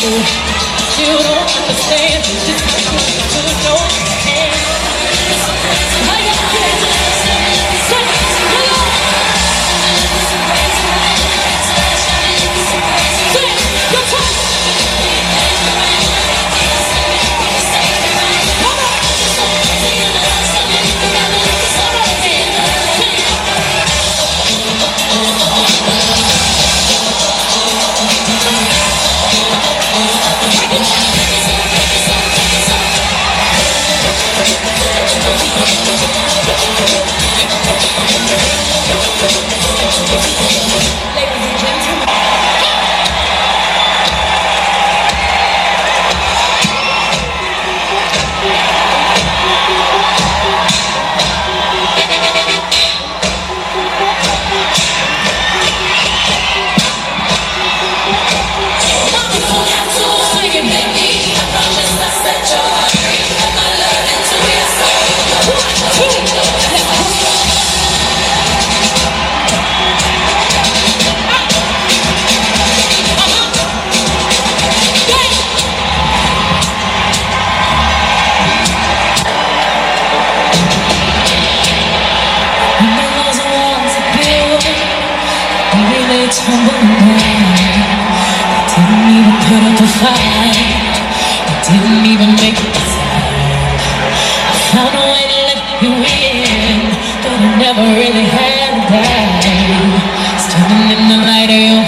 You don't understand. Just to know. How you feel? Say, hello. Say, your time. Come on. Tumbling down. I didn't even put up a fight. I didn't even make a sound. I found a way to let you in, but I never really had a dime. Standing in the light of your